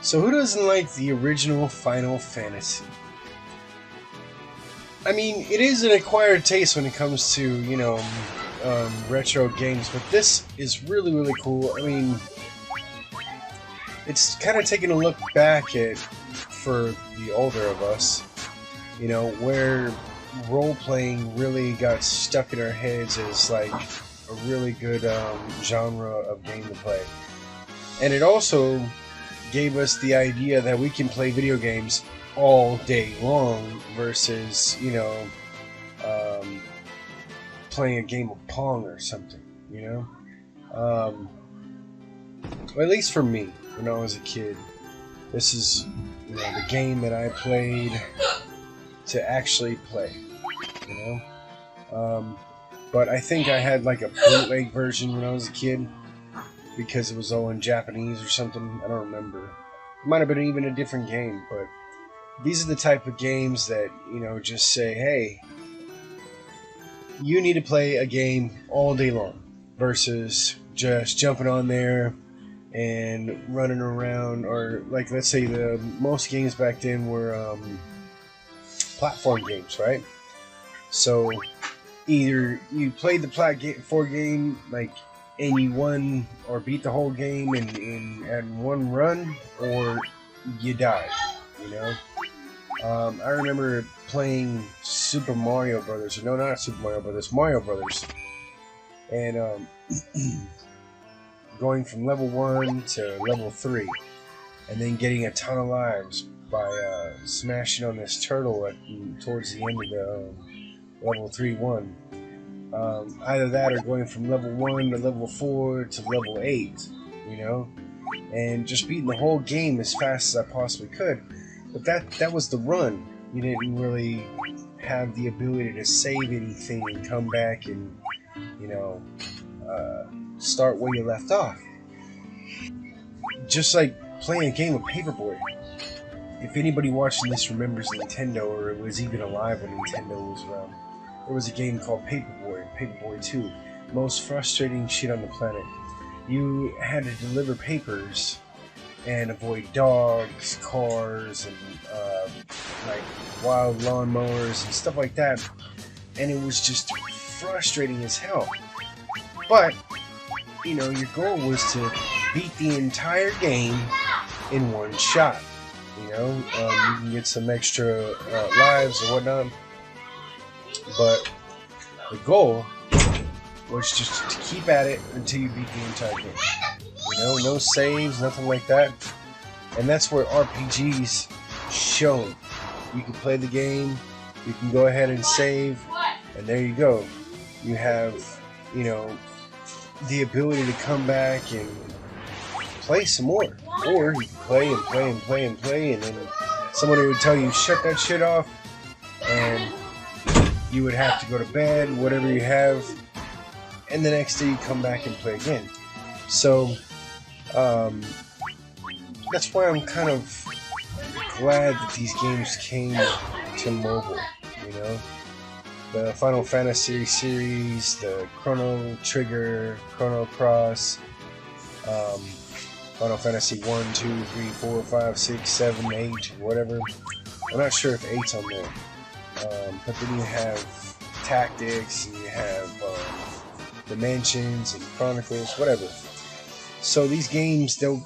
So who doesn't like the original Final Fantasy? I mean, it is an acquired taste when it comes to, you know, retro games, but this is really, really cool. I mean, it's kind of taking a look back at, for the older of us, you know, where role-playing really got stuck in our heads as, like, a really good genre of game to play. And it also gave us the idea that we can play video games all day long versus, you know, playing a game of Pong or something, you know? Well, at least for me, when I was a kid, this is, you know, the game that I played to actually play, you know? But I think I had like a bootleg version when I was a kid because it was all in Japanese or something. I don't remember. It might have been even a different game, but these are the type of games that, you know, just say, hey, you need to play a game all day long versus just jumping on there and running around. Or, like, let's say the most games back then were platform games, right? So either you played the platform game, like, and you won or beat the whole game in one run, or you died, you know? I remember playing Super Mario Brothers. No, not Super Mario Brothers. Mario Brothers. And going from level 1 to level 3. And then getting a ton of lives by smashing on this turtle towards the end of the level 3-1. Either that or going from level 1 to level 4 to level 8. You know? And just beating the whole game as fast as I possibly could. But that was the run. You didn't really have the ability to save anything and come back and, you know, start where you left off. Just like playing a game of Paperboy. If anybody watching this remembers Nintendo, or was even alive when Nintendo was around, there was a game called Paperboy, Paperboy 2. Most frustrating shit on the planet. You had to deliver papers and avoid dogs, cars, and like wild lawnmowers and stuff like that. And it was just frustrating as hell. But, you know, your goal was to beat the entire game in one shot. You know, you can get some extra lives or whatnot. But the goal was just to keep at it until you beat the entire game. You know, no saves, nothing like that. And that's where RPGs shone. You can play the game, you can go ahead and save, and there you go. You have, you know, the ability to come back and play some more. Or you can play and play and play and play, and then somebody would tell you, shut that shit off, and you would have to go to bed, whatever you have, and the next day you come back and play again. So, that's why I'm kind of glad that these games came to mobile, you know? The Final Fantasy series, the Chrono Trigger, Chrono Cross, Final Fantasy 1, 2, 3, 4, 5, 6, 7, 8, whatever. I'm not sure if 8's on there. But then you have Tactics, and you have Dimensions and Chronicles, whatever. So these games, they'll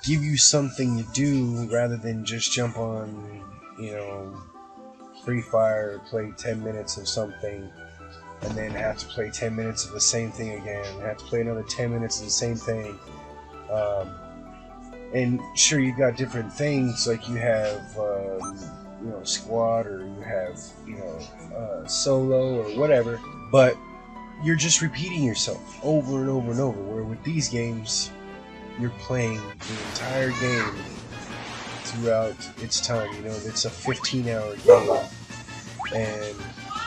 give you something to do rather than just jump on, you know, Free Fire, play 10 minutes of something, and then have to play 10 minutes of the same thing again, have to play another 10 minutes of the same thing. And sure, you've got different things, like you have, you know, squad, or you have, you know, solo, or whatever, but you're just repeating yourself over and over and over, where with these games, you're playing the entire game throughout its time. You know, it's a 15-hour game, and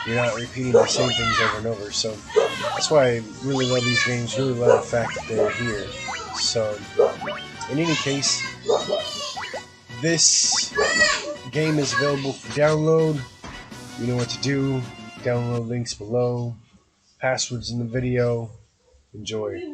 you're not repeating the same things over and over. So that's why I really love these games, really love the fact that they're here. So, in any case, this game is available for download. You know what to do. Download links below. Passwords in the video. Enjoy.